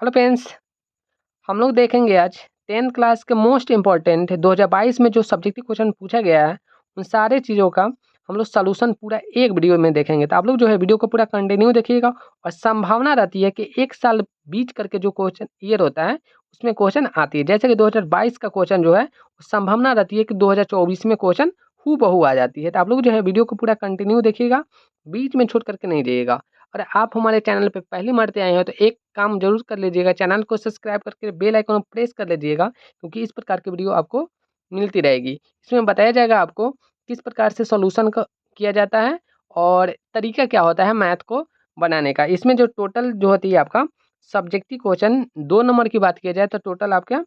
Hello friends, हम लोग देखेंगे आज 10th क्लास के मोस्ट इम्पॉर्टेंट 2022 में जो सब्जेक्टिव क्वेश्चन पूछा गया है उन सारे चीज़ों का हम लोग सॉल्यूशन पूरा एक वीडियो में देखेंगे। तो आप लोग जो है वीडियो को पूरा कंटिन्यू देखिएगा और संभावना रहती है कि एक साल बीच करके जो क्वेश्चन ईयर होता है उसमें क्वेश्चन आती है। जैसे कि 2022 का क्वेश्चन जो है संभावना रहती है कि 2024 में क्वेश्चन हूबहू आ जाती है। तो आप लोग जो है वीडियो को पूरा कंटिन्यू देखिएगा, बीच में छोड़ करके नहीं जाइएगा। और आप हमारे चैनल पे पहली मरते आए हो तो एक काम जरूर कर लीजिएगा, चैनल को सब्सक्राइब करके बेल आइकन को प्रेस कर लीजिएगा, क्योंकि इस प्रकार की वीडियो आपको मिलती रहेगी। इसमें बताया जाएगा आपको किस प्रकार से सॉल्यूशन किया जाता है और तरीका क्या होता है मैथ को बनाने का। इसमें जो टोटल जो होती है आपका सब्जेक्टिव क्वेश्चन 2 नंबर की बात किया जाए तो टोटल आपका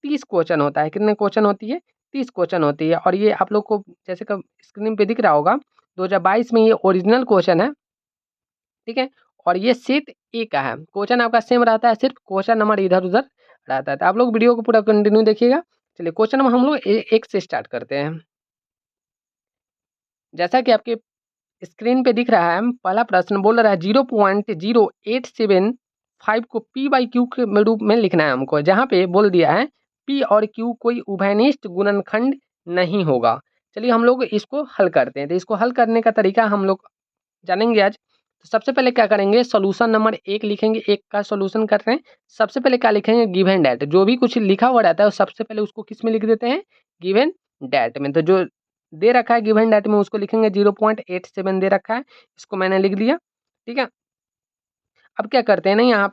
30 क्वेश्चन होता है। कितने क्वेश्चन होती है? 30 क्वेश्चन होती है। और ये आप लोग को जैसे कि स्क्रीन पे दिख रहा होगा 2022 में ये ओरिजिनल क्वेश्चन है, ठीक है। और ये सेट ए का है, क्वेश्चन आपका सेम रहता है, सिर्फ क्वेश्चन नंबर इधर उधर रहता है। तो आप लोग वीडियो को पूरा कंटिन्यू देखिएगा। चलिए क्वेश्चन नंबर हम लोग एक से स्टार्ट करते हैं। जैसा कि आपके स्क्रीन पे दिख रहा है, पहला प्रश्न बोल रहा है 0.0875 को पी बाई क्यू के रूप में लिखना है हमको। जहाँ पे बोल दिया है पी और क्यू कोई उभयनिष्ठ गुणनखंड नहीं होगा। चलिए हम लोग इसको हल करते हैं। तो इसको हल करने का तरीका हम लोग जानेंगे आज। तो सबसे पहले क्या करेंगे, सॉल्यूशन नंबर 1 लिखेंगे। एक का सॉल्यूशन कर रहे हैं। सबसे पहले क्या लिखेंगे, गिवन डैट। जो भी कुछ लिखा हुआ रहता है सबसे पहले उसको किस में लिख देते हैं, गिवन डैट में। तो जो दे रखा है गिवन डैट में उसको लिखेंगे 0.87 दे रखा है, इसको मैंने लिख दिया, ठीक है। अब क्या करते हैं ना, यहाँ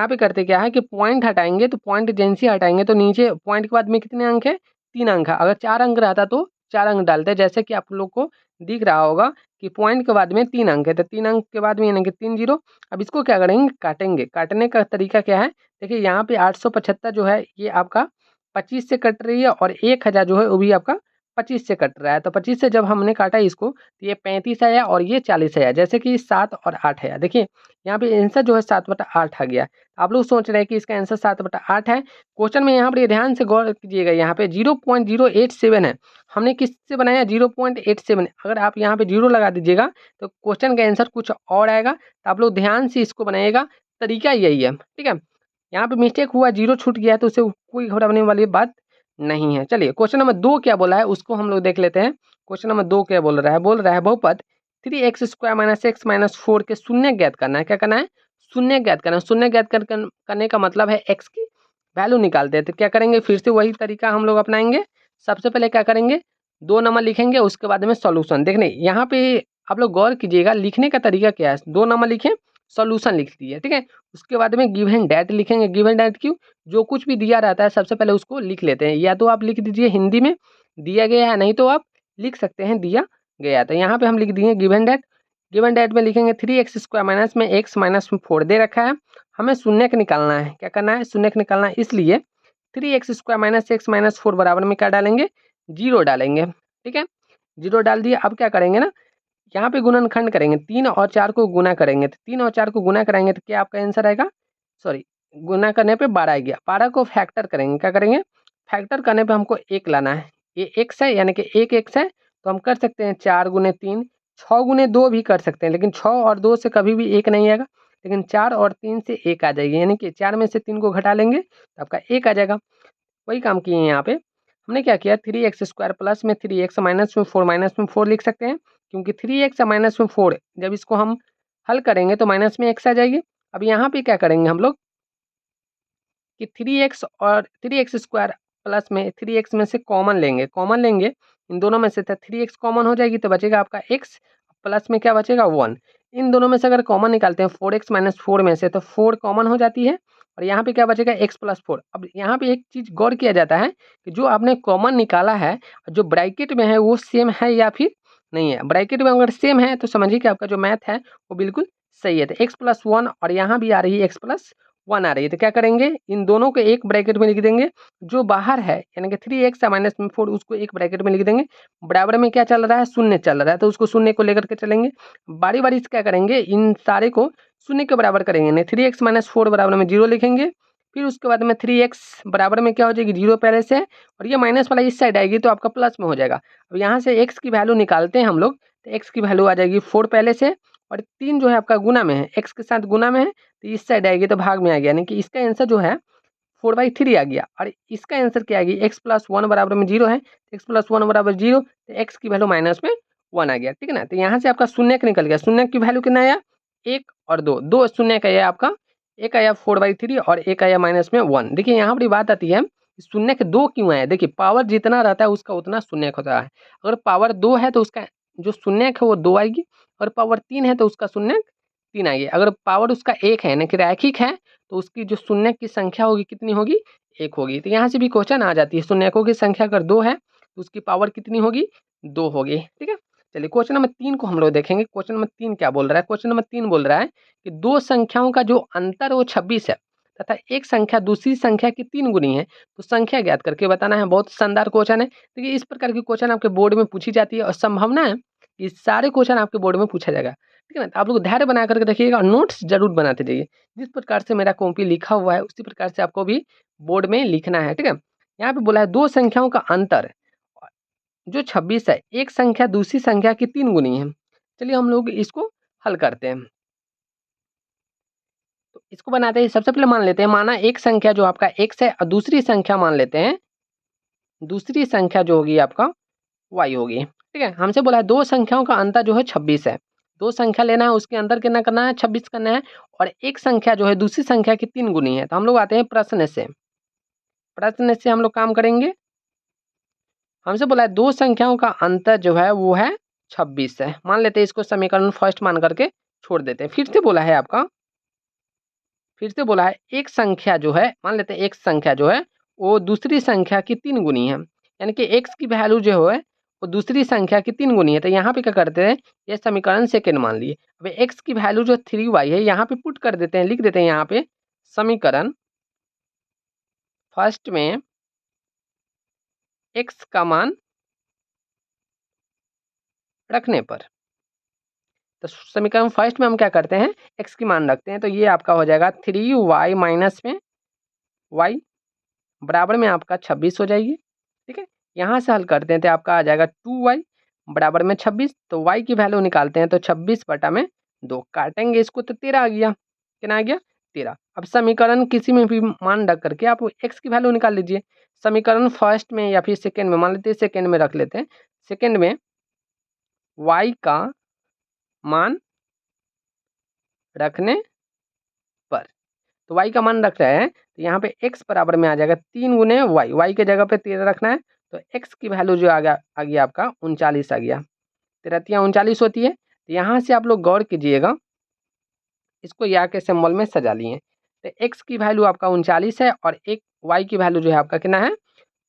पे करते क्या है कि पॉइंट हटाएंगे। तो पॉइंट जैसे हटाएंगे तो नीचे पॉइंट के बाद में कितने अंक है, 3 अंक है। अगर 4 अंक रहता तो 4 अंक डालते हैं। जैसे कि आप लोग को दिख रहा होगा कि पॉइंट के बाद में 3 अंक है, तो 3 अंक के बाद में यानी कि 3 जीरो। अब इसको क्या करेंगे, काटेंगे। काटने का तरीका क्या है, देखिए यहाँ पे 875 जो है ये आपका 25 से कट रही है और 1000 जो है वो भी आपका 25 से कट रहा है। तो 25 से जब हमने काटा इसको तो ये 35 आया और ये 40 आया। जैसे कि 7 और 8 है, देखिए यहाँ पे आंसर जो है 7/8 आ गया। आप लोग सोच रहे हैं कि इसका आंसर 7/8 है। क्वेश्चन में यहाँ पर ध्यान से गौर कीजिएगा, यहाँ पे 0.087 है। हमने किससे बनाया, 0.87। अगर आप यहाँ पे 0 लगा दीजिएगा तो क्वेश्चन का आंसर कुछ और आएगा। तो आप लोग ध्यान से इसको बनाइएगा, तरीका यही है, ठीक है। यहाँ पे मिस्टेक हुआ, 0 छूट गया तो उससे कोई घबराने वाली बात नहीं है। चलिए क्वेश्चन नंबर 2 क्या बोला है उसको हम लोग देख लेते हैं। क्वेश्चन नंबर 2 क्या बोल रहा है, बहुपद 3x² - x - 4 के शून्य ज्ञात करना है। क्या करना है, शून्य ज्ञात करना है। शून्य ज्ञात करने का मतलब है x की वैल्यू निकालते हैं। तो क्या करेंगे, फिर से वही तरीका हम लोग अपनाएंगे। सबसे पहले क्या करेंगे, 2 नंबर लिखेंगे, उसके बाद में सॉल्यूशन। देखने यहाँ पे आप लोग गौर कीजिएगा, लिखने का तरीका क्या है। 2 नंबर लिखें, सॉल्यूशन लिख दिए, ठीक है। उसके बाद में गिवन डैट लिखेंगे। गिवन डैट क्यों, जो कुछ भी दिया रहता है सबसे पहले उसको लिख लेते हैं। या तो आप लिख दीजिए हिंदी में दिया गया है, नहीं तो आप लिख सकते हैं दिया गया। तो यहाँ पे हम लिख दिए गिवन डैट। गिवन डैट में लिखेंगे 3x² माइनस में x माइनस 4 दे रखा है। हमें शून्य का निकालना है। क्या करना है, शून्य का निकालना है। इसलिए 3x² माइनस x माइनस 4 बराबर में क्या डालेंगे, 0 डालेंगे, ठीक है। 0 डाल दिए। अब क्या करेंगे ना, यहाँ पे गुणनखंड करेंगे। 3 और 4 को गुना करेंगे तो 3 और 4 को गुना कराएंगे तो क्या आपका आंसर आएगा, सॉरी गुना करने पे 12 आ गया। 12 को फैक्टर करेंगे। क्या करेंगे, फैक्टर करने पे हमको 1 लाना है। ये x है यानी कि 1 x है, तो हम कर सकते हैं 4 गुने 3, 6 गुने 2 भी कर सकते हैं। लेकिन 6 और 2 से कभी भी 1 नहीं आएगा, लेकिन 4 और 3 से 1 आ जाएगी। यानी कि 4 में से 3 को घटा लेंगे तो आपका 1 आ जाएगा। वही काम किए हैं यहाँ पे। हमने क्या किया, 3x² प्लस में 3x माइनस में 4 लिख सकते हैं, क्योंकि 3x माइनस में 4 जब इसको हम हल करेंगे तो माइनस में x आ जाएगी। अब यहाँ पे क्या करेंगे हम लोग कि 3x और 3x² प्लस में 3x में से कॉमन लेंगे। कॉमन लेंगे इन दोनों में से, तो 3x कॉमन हो जाएगी तो बचेगा आपका x, प्लस में क्या बचेगा 1। इन दोनों में से अगर कॉमन निकालते हैं 4x माइनस 4 में से, तो 4 कॉमन हो जाती है और यहाँ पे क्या बचेगा x प्लस 4। अब यहाँ पे एक चीज़ गौर किया जाता है कि जो आपने कॉमन निकाला है, जो ब्रैकेट में है वो सेम है या फिर नहीं है। ब्रैकेट में अगर सेम है तो समझिए कि आपका जो मैथ है वो बिल्कुल सही है। तो x प्लस 1 और यहाँ भी आ रही है x प्लस 1 आ रही है। तो क्या करेंगे, इन दोनों को एक ब्रैकेट में लिख देंगे। जो बाहर है यानी कि 3x माइनस में 4 उसको एक ब्रैकेट में लिख देंगे। बराबर में क्या चल रहा है, शून्य चल रहा है, तो उसको शून्य को लेकर के चलेंगे। बारी बारी से क्या करेंगे, इन सारे को शून्य के बराबर करेंगे। नहीं 3x माइनस 4 बराबर में 0 लिखेंगे। फिर उसके बाद में 3x बराबर में क्या हो जाएगी, 0 पहले से है और ये माइनस वाला इस साइड आएगी तो आपका प्लस में हो जाएगा। अब यहाँ से x की वैल्यू निकालते हैं हम लोग, तो x की वैल्यू आ जाएगी 4 पहले से और 3 जो है आपका गुना में है, x के साथ गुना में है, तो इस साइड आएगी तो भाग में आ गया, यानी कि इसका आंसर जो है 4/3 आ गया। और इसका आंसर क्या आएगी, x + 1 बराबर में 0 है, x + 1 बराबर 0, तो x की वैल्यू माइनस में 1 आ गया, ठीक है ना। तो यहाँ से आपका शून्यक निकल गया, शून्यक की वैल्यू कितना आया, 1 और 2, 2 शून्यक आया आपका, एक आया 4/3 और एक आया माइनस में 1। देखिए यहाँ पर बात आती है शून्यक 2 क्यों आया, देखिए पावर जितना रहता है उसका उतना शून्यक होता है। अगर पावर 2 है तो उसका जो शून्यक है वो 2 आएगी, और पावर 3 है तो उसका शून्यक 3 आएगी। अगर पावर उसका 1 है यानी कि रैखिक है, तो उसकी जो शून्यक की संख्या होगी कितनी होगी, 1 होगी। तो यहाँ से भी क्वेश्चन आ जाती है, शून्यकों की संख्या अगर 2 है तो उसकी पावर कितनी होगी, 2 होगी, ठीक है। चलिए क्वेश्चन नंबर 3 को हम लोग देखेंगे। क्वेश्चन नंबर 3 क्या बोल रहा है, क्वेश्चन नंबर 3 बोल रहा है कि दो संख्याओं का जो अंतर है वो 26 है तथा एक संख्या दूसरी संख्या की 3 गुनी है, तो संख्या ज्ञात करके बताना है। बहुत शानदार क्वेश्चन है। देखिए इस प्रकार की क्वेश्चन आपके बोर्ड में पूछी जाती है और संभावना है कि सारे क्वेश्चन आपके बोर्ड में पूछा जाएगा, ठीक है ना। तो आप लोग धैर्य बना करके रखिएगा और नोट्स जरूर बनाते जाइए। जिस प्रकार से मेरा कॉपी लिखा हुआ है उसी प्रकार से आपको भी बोर्ड में लिखना है, ठीक है। यहाँ पे बोला है दो संख्याओं का अंतर जो 26 है, एक संख्या दूसरी संख्या की 3 गुनी है। चलिए हम लोग इसको हल करते हैं। तो इसको बनाते हैं, सबसे पहले मान लेते हैं, माना एक संख्या जो आपका x है और दूसरी संख्या मान लेते हैं, दूसरी संख्या जो होगी आपका y होगी, ठीक है। हमसे बोला है दो संख्याओं का अंतर जो है 26 है, दो संख्या लेना है, उसके अंतर कितना करना है, 26 करना है, और एक संख्या जो है दूसरी संख्या की 3 गुनी है। तो हम लोग आते हैं प्रश्न से, प्रश्न से हम लोग काम करेंगे। हमसे बोला है दो संख्याओं का अंतर जो है वो है 26 है, मान लेते हैं इसको समीकरण फर्स्ट मान करके छोड़ देते हैं। फिर से बोला है आपका, फिर से बोला है एक संख्या जो है, मान लेते हैं एक संख्या जो है वो दूसरी संख्या की 3 गुनी है, यानी कि x की वैल्यू जो है वो दूसरी संख्या की 3 गुनी है। तो यहाँ पे क्या करते हैं, ये समीकरण सेकेंड मान लिए। अब x की वैल्यू जो 3y है यहाँ पे पुट कर देते हैं, लिख देते हैं यहाँ पे समीकरण फर्स्ट में x का मान रखने पर, तो समीकरण फर्स्ट में हम क्या करते हैं, x की मान रखते हैं, तो ये आपका हो जाएगा 3y माइनस में y बराबर में आपका 26 हो जाएगी, ठीक है। यहाँ से हल करते हैं तो आपका आ जाएगा 2y बराबर में 26, तो y की वैल्यू निकालते हैं तो 26/2 काटेंगे इसको तो 13 आ गया, कितना आ गया 13। अब समीकरण किसी में भी मान रख करके आप x की वैल्यू निकाल लीजिए। समीकरण फर्स्ट में या फिर सेकेंड में, मान लेते हैं सेकेंड में रख लेते हैं, सेकेंड में y का मान रखने पर, तो y का मान रख रहे हैं तो यहाँ पे x बराबर में आ जाएगा 3 गुने y, y के जगह पे 13 रखना है, तो x की वैल्यू जो आ गया आपका 39 आ गया। 13×3 = 39 होती है। तो यहाँ से आप लोग गौर कीजिएगा, इसको या के सिंबल में सजा लिए। तो x की वैल्यू आपका 39 है और एक y की वैल्यू जो है आपका कितना है,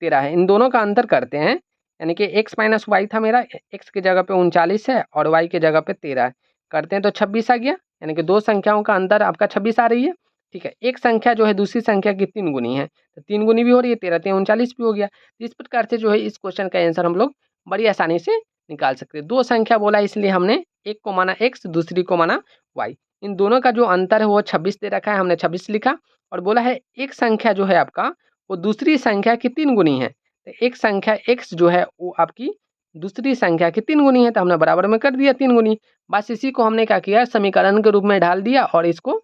13 है। इन दोनों का अंतर करते हैं, यानी कि x माइनस वाई था मेरा, x की जगह पे 39 है और y की जगह पे 13 है, करते हैं तो 26 आ गया, यानी कि दो संख्याओं का अंतर आपका 26 आ रही है, ठीक है। एक संख्या जो है दूसरी संख्या की 3 गुनी है, तो 3 गुनी भी हो रही है, 13×3 = 39 भी हो गया। तो इस प्रकार से जो है इस क्वेश्चन का आंसर हम लोग बड़ी आसानी से निकाल सकते हैं। दो संख्या बोला इसलिए हमने एक को माना x, दूसरी को माना y। इन दोनों का जो अंतर है वो 26 दे रखा है, हमने 26 लिखा। और बोला है एक संख्या जो है आपका वो दूसरी संख्या की 3 गुनी है, तो एक संख्या x जो है वो आपकी दूसरी संख्या की 3 गुनी है, तो हमने बराबर में कर दिया 3 गुनी। बस इसी को हमने क्या किया, समीकरण के रूप में डाल दिया और इसको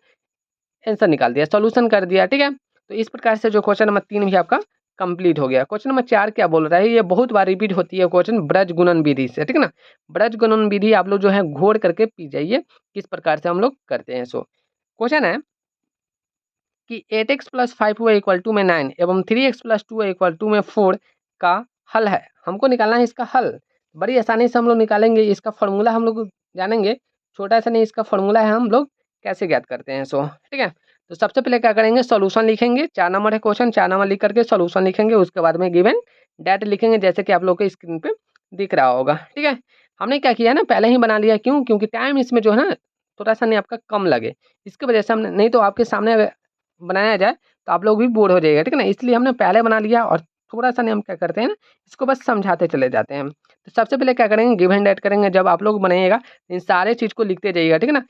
आंसर निकाल दिया, सॉल्यूशन कर दिया, ठीक है। तो इस प्रकार से जो क्वेश्चन नंबर 3 भी आपका कंप्लीट हो गया। क्वेश्चन नंबर 4 क्या बोल रहा है, ये बहुत बार रिपीट होती है क्वेश्चन, ब्रज गुणन विधि से, ठीक है ना। ब्रज गुणन विधि आप लोग जो है घोड़ करके पी जाइए, किस प्रकार से हम लोग करते हैं। सो क्वेश्चन है कि 8x + 5y = में 9 एवं 3x + 2y = में 4 का हल है। हमको निकालना है इसका हल, बड़ी आसानी से हम लोग निकालेंगे। इसका फॉर्मूला हम लोग जानेंगे, छोटा सा नहीं, इसका फॉर्मूला है, हम लोग कैसे ज्ञात करते हैं। सो ठीक है, तो सबसे पहले क्या करेंगे, सॉल्यूशन लिखेंगे। 4 नंबर है क्वेश्चन, 4 नंबर लिख करके सॉल्यूशन लिखेंगे, उसके बाद में गिवन डेट लिखेंगे, जैसे कि आप लोग के स्क्रीन पे दिख रहा होगा, ठीक है। हमने क्या किया ना, पहले ही बना लिया, क्यों, क्योंकि टाइम इसमें जो है ना थोड़ा सा नहीं आपका कम लगे, इसकी वजह से हमने, नहीं तो आपके सामने बनाया जाए तो आप लोग भी बोर हो जाइएगा, ठीक है ना। इसलिए हमने पहले बना लिया और थोड़ा सा नहीं हम क्या करते हैं ना, इसको बस समझाते चले जाते हैं। तो सबसे पहले क्या करेंगे, गिवन डेट करेंगे। जब आप लोग बनाइएगा इन सारे चीज़ को लिखते जाइएगा, ठीक है ना,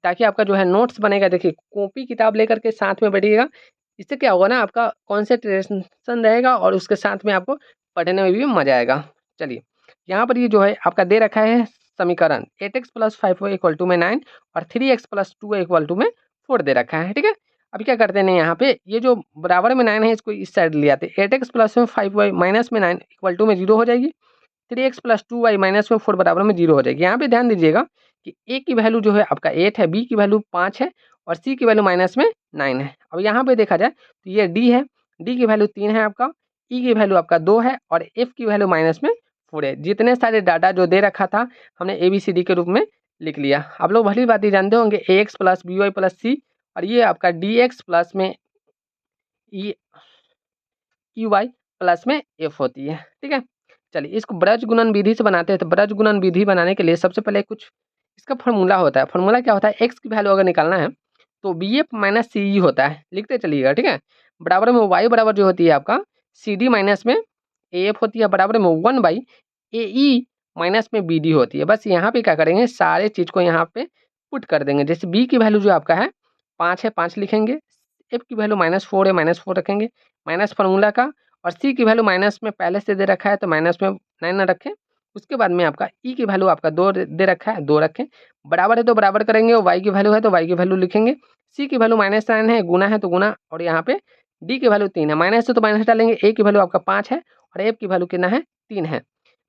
ताकि आपका जो है नोट्स बनेगा। देखिए कॉपी किताब लेकर के साथ में बैठिएगा, इससे क्या होगा ना, आपका कॉन्सेंट्रेशन रहेगा और उसके साथ में आपको पढ़ने में भी मजा आएगा। चलिए यहाँ पर ये जो है आपका दे रखा है समीकरण 8x plus 5y equal to में 9 और 3x plus 2y equal to में 4 दे रखा है, ठीक है। अभी क्या करते हैं यहाँ पे, ये जो बराबर में 9 है इसको इस साइड ले आते हैं, 8x प्लस में 5y माइनस में 9 इक्वल टू में 0 हो जाएगी, 3x प्लस 2y माइनस में 4 बराबर में 0 हो जाएगी। यहाँ पे ध्यान दीजिएगा कि a की वैल्यू जो है आपका 8 है, b की वैल्यू 5 है और c की वैल्यू माइनस में 9 है। अब यहाँ पे देखा जाए तो ये d है, d की वैल्यू 3 है आपका, e की वैल्यू आपका 2 है और f की वैल्यू माइनस में 4 है। जितने सारे डाटा जो दे रखा था हमने ABCD के रूप में लिख लिया। आप लोग भली बात ही जानते होंगे ax plus by plus c और ये आपका dx प्लस में ey प्लस में f होती है, ठीक है। चलिए इसको ब्रज गुणन विधि से बनाते हैं। तो ब्रज गुणन विधि बनाने के लिए सबसे पहले कुछ इसका फॉर्मूला होता है। फॉर्मूला क्या होता है, x की वैल्यू अगर निकालना है तो bf माइनस सी होता है, लिखते चलिएगा, ठीक है। बराबर में y बराबर जो होती है आपका CD माइनस में AF होती है, बराबर में 1/AE माइनस में BD होती है। बस यहाँ पे क्या करेंगे, सारे चीज़ को यहाँ पे पुट कर देंगे। जैसे b की वैल्यू जो आपका है 5 है, 5 लिखेंगे, f की वैल्यू -4 है, -4 रखेंगे, माइनस फार्मूला का, और c की वैल्यू माइनस में पहले से दे रखा है तो माइनस में 9 ना रखें। उसके बाद में आपका e की वैल्यू आपका 2 दे रखा है, 2 रखें, बराबर है तो बराबर करेंगे, और y की वैल्यू है तो y की वैल्यू लिखेंगे, c की वैल्यू -9 है, गुना है तो गुना, और यहाँ पे d की वैल्यू 3 है, माइनस है तो माइनस डालेंगे, a की वैल्यू आपका 5 है और f की वैल्यू कितना है 3 है,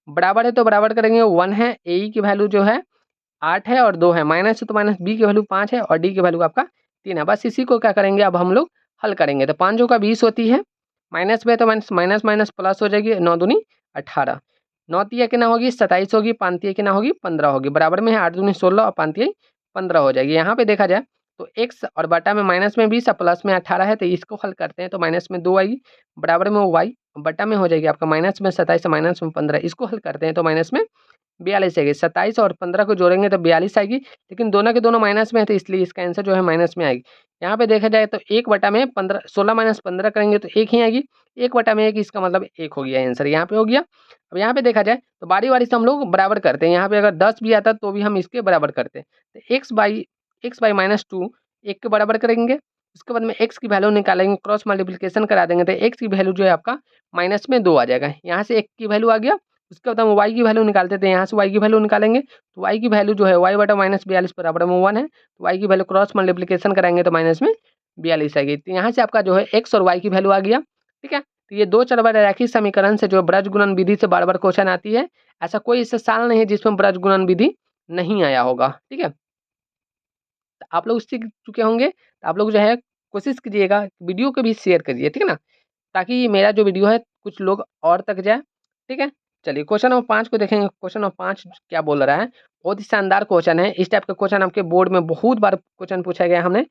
बराबर है तो बराबर करेंगे, 1 है, ae की वैल्यू जो है 8 है और 2 है, माइनस है तो माइनस, b की वैल्यू 5 है और d की वैल्यू आपका 3 है। बस इसी को क्या करेंगे अब हम लोग हल करेंगे। तो 5 का 20 होती है, माइनस में तो माइनस माइनस माइनस प्लस हो जाएगी, 9 दूनी 18, 9 तिया कितना होगी 27 होगी, 5 तिया कितना होगी 15 होगी, बराबर में है 8 दूनी 16 और 5 तिया 15 हो जाएगी। यहाँ पे देखा जाए तो x और बटा में माइनस में 20 और प्लस में 18 है, तो इसको हल करते हैं तो माइनस में 2 आएगी, बराबर में y बटा में हो जाएगी आपका माइनस में 27 और माइनस में 15, इसको हल करते हैं तो माइनस में 42 आएगी। 27 और 15 को जोड़ेंगे तो 42 आएगी, लेकिन दोनों के दोनों माइनस में है तो इसलिए इसका आंसर जो है माइनस में आएगी। यहाँ पे देखा जाए तो 1 बटा में 15, 16 माइनस 15 करेंगे तो 1 ही आएगी, 1 बटा में 1, इसका मतलब 1 हो गया आंसर, यहाँ पे हो गया। अब यहाँ पे देखा जाए तो बारी बारी से हम लोग बराबर करते हैं। यहाँ पे अगर 10 भी आता तो भी हम इसके बराबर करते हैं, तो x बाई -2 1 के बराबर करेंगे, उसके बाद में x की वैल्यू निकालेंगे, क्रॉस मल्टीप्लिकेशन करा देंगे तो x की वैल्यू जो है आपका माइनस में 2 आ जाएगा। यहाँ से 1 की वैल्यू आ गया, उसके बाद हम y की वैल्यू निकालते थे, यहाँ से y की वैल्यू निकालेंगे तो y की वैल्यू जो है y बटा -42 बराबर में 1 है, तो y की वैल्यू क्रॉस मल्टीप्लिकेशन कराएंगे तो माइनस में 42 आएगी। तो यहाँ से आपका जो है x और y की वैल्यू आ गया, ठीक है। तो ये दो चर रैखिक समीकरण से जो ब्रज गुणन विधि से बार बार क्वेश्चन आती है, ऐसा कोई इससे साल नहीं है जिसमें ब्रज गुणन विधि नहीं आया होगा, ठीक है। तो आप लोग सीख चुके होंगे, तो आप लोग जो है कोशिश कीजिएगा वीडियो को भी शेयर करिए, ठीक है ना, ताकि मेरा जो वीडियो है कुछ लोग और तक जाए, ठीक है। चलिए क्वेश्चन नंबर 5 को देखेंगे। क्वेश्चन नंबर 5 क्या बोल रहा है, बहुत ही शानदार क्वेश्चन है। इस टाइप का क्वेश्चन आपके बोर्ड में बहुत बार क्वेश्चन पूछा गया, हमने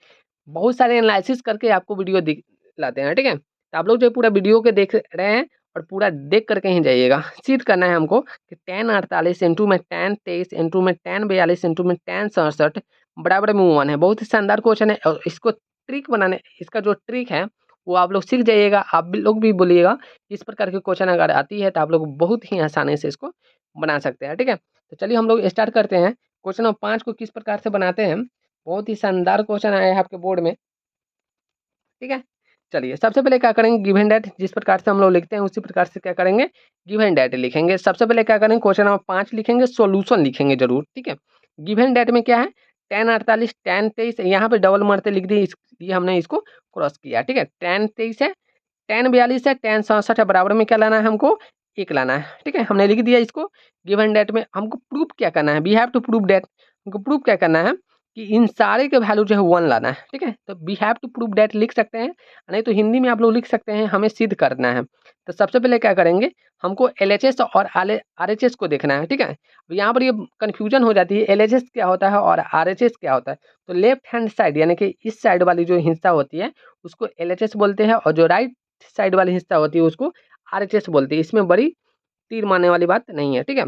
बहुत सारे एनालिसिस करके आपको वीडियो दिखलाते हैं, ठीक है। तो आप लोग जो पूरा वीडियो के देख रहे हैं और पूरा देख करके ही जाइएगा। सिद्ध करना है हमको कि tan 48 इंटू में tan 23 इंटू में tan 42 इंटू में tan 67 बराबर में 1 है। बहुत ही शानदार क्वेश्चन है, और इसको ट्रिक बनाने, इसका जो ट्रिक है वो आप लोग सीख जाइएगा। आप भी लोग भी बोलिएगा इस प्रकार के क्वेश्चन अगर आती है तो आप लोग बहुत ही आसानी से इसको बना सकते हैं, ठीक है। तो चलिए हम लोग स्टार्ट करते हैं। क्वेश्चन नंबर 5 को किस प्रकार से बनाते हैं, बहुत ही शानदार क्वेश्चन आया है आपके बोर्ड में, ठीक है। चलिए सबसे पहले क्या करेंगे, गिवन डेट जिस प्रकार से हम लोग लिखते हैं उसी प्रकार से क्या करेंगे, गिवन डेट लिखेंगे। सबसे पहले क्या करेंगे, क्वेश्चन नंबर 5 लिखेंगे, सॉल्यूशन लिखेंगे जरूर, ठीक है। गिवन डेट में क्या है, tan 48 tan 23, यहाँ पे डबल मारते लिख दी, इसलिए हमने इसको क्रॉस किया, ठीक है। tan 23 है, tan 42 है, tan 67 है, बराबर में क्या लाना है हमको, 1 लाना है, ठीक है। हमने लिख दिया इसको। गिवन डेट में हमको प्रूफ क्या करना है, we have to prove that, हमको प्रूफ क्या करना है कि इन सारे के वैल्यू जो है 1 लाना है, ठीक है। तो we have to prove that लिख सकते हैं, नहीं तो हिंदी में आप लोग लिख सकते हैं हमें सिद्ध करना है। तो सबसे पहले क्या करेंगे, हमको LHS और RHS को देखना है, ठीक है। यहाँ पर ये कन्फ्यूजन हो जाती है, LHS क्या होता है और RHS क्या होता है। तो लेफ्ट हैंड साइड यानी कि इस साइड वाली जो हिस्सा होती है उसको LHS बोलते हैं, और जो राइट साइड वाली हिस्सा होती है उसको RHS बोलते हैं। इसमें बड़ी तीर मारने वाली बात नहीं है, ठीक है।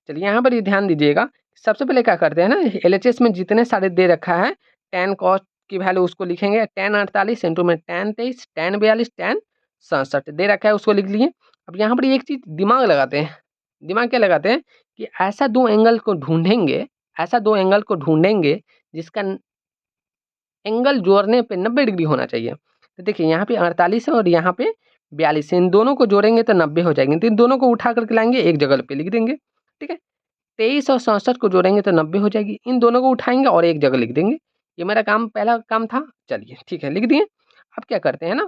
चलिए यहाँ पर ये ध्यान दीजिएगा। सबसे पहले क्या करते हैं ना, LHS में जितने सारे दे रखा है tan cos की वैल्यू उसको लिखेंगे, tan 48 इंटू में tan 23 tan 42 tan 67 दे रखा है, उसको लिख लिए। अब यहाँ पर एक चीज दिमाग लगाते हैं, दिमाग क्या लगाते हैं कि ऐसा दो एंगल को ढूंढेंगे, ऐसा दो एंगल को ढूंढेंगे जिसका एंगल जोड़ने पे 90 डिग्री होना चाहिए। तो देखिए यहाँ पे 48 है और यहाँ पे 42 है, इन दोनों को जोड़ेंगे तो 90 हो जाएंगे। तो इन दोनों को उठा करके लाएंगे, एक जगह पे लिख देंगे, ठीक है। 23 और 67 को जोड़ेंगे तो 90 हो जाएगी। इन दोनों को उठाएँगे और एक जगह लिख देंगे। ये मेरा पहला काम था। चलिए ठीक है, लिख दिए। अब क्या करते हैं ना,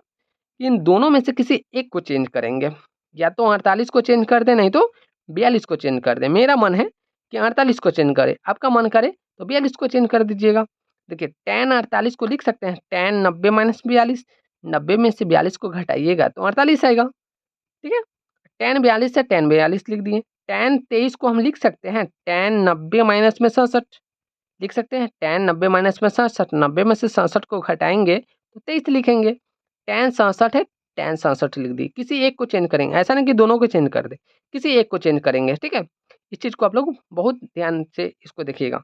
इन दोनों में से किसी एक को चेंज करेंगे। या तो 48 को चेंज कर दें, नहीं तो 42 को चेंज कर दें। मेरा मन है कि 48 को चेंज करें, आपका मन करे तो 42 को चेंज कर दीजिएगा। देखिए tan 48 को लिख सकते हैं tan 90 माइनस 42। 90 में से 42 को घटाइएगा तो 48 आएगा। ठीक है, tan 42 से tan 42 लिख दिए। tan 23 को हम लिख सकते हैं tan 90 माइनस में 67 लिख सकते हैं। tan 90 माइनस में 67, 90 में से 67 को घटाएंगे तो 23 लिखेंगे। tan 67 है, tan 67 लिख दी। किसी एक को चेंज करेंगे, ऐसा नहीं कि दोनों को चेंज कर दे, किसी एक को चेंज करेंगे। ठीक है, इस चीज़ को आप लोग बहुत ध्यान से इसको देखिएगा।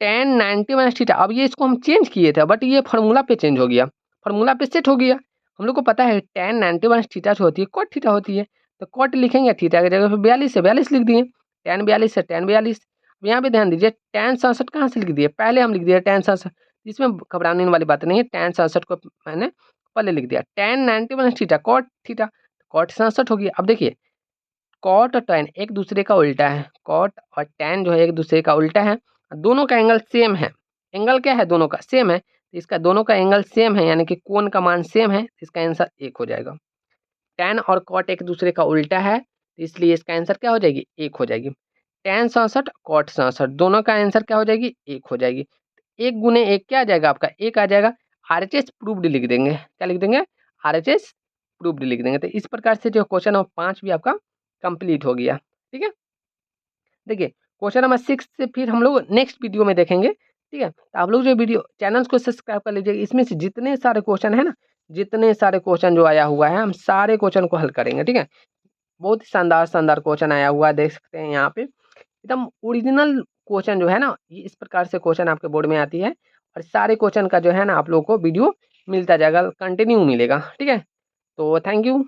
tan 90 माइनस थीटा, अब ये इसको हम चेंज किए थे बट ये फार्मूला पे चेंज हो गया, फार्मूला पे सेट हो गया। हम लोग को पता है tan 90 माइनस थीटा जो होती है कॉट थीटा होती है, तो कॉट लिखेंगे, थीटा की जगह पे 42 है, 42 लिख दिए। tan 42 है tan 42। यहाँ पे ध्यान दीजिए tan 67 कहाँ से लिख दिए, पहले हम लिख दिए tan 67, इसमें घबराने वाली बात नहीं है। tan 67 को मैंने पहले लिख दिया। tan 90 minus theta cot theta, cot 67 हो गया। अब देखिए कॉट और टैन एक दूसरे का उल्टा है, कॉट और टैन जो है एक दूसरे का उल्टा है, दोनों का एंगल सेम है। एंगल क्या है, दोनों का सेम है, तो इसका दोनों का एंगल सेम है, यानी कि कोण का मान सेम है, इसका आंसर 1 हो जाएगा। टैन और कॉट एक दूसरे का उल्टा है, तो इसलिए इसका आंसर क्या हो जाएगी, 1 हो जाएगी। टैन 67 कॉट 67 दोनों का आंसर क्या हो जाएगी, 1 हो जाएगी। 1 गुने 1 क्या आ जाएगा आपका, 1 आ जाएगा। आरएचएस प्रूव्ड लिख देंगे, क्या लिख देंगे, आरएचएस प्रूव्ड लिख देंगे। तो इस प्रकार से जो क्वेश्चन नंबर 5 भी आपका कंप्लीट हो गया। ठीक है, देखिए क्वेश्चन नंबर 6 से फिर हम लोग नेक्स्ट वीडियो में देखेंगे। ठीक है, तो आप लोग जो वीडियो चैनल को सब्सक्राइब कर लीजिए। इसमें से जितने सारे क्वेश्चन है ना, जितने सारे क्वेश्चन जो आया हुआ है, हम सारे क्वेश्चन को हल करेंगे। ठीक है, बहुत ही शानदार शानदार क्वेश्चन आया हुआ है, देख सकते हैं यहाँ पे एकदम ओरिजिनल क्वेश्चन जो है ना, ये इस प्रकार से क्वेश्चन आपके बोर्ड में आती है। और सारे क्वेश्चन का जो है ना आप लोग को वीडियो मिलता जाएगा, कंटिन्यू मिलेगा। ठीक है, तो थैंक यू।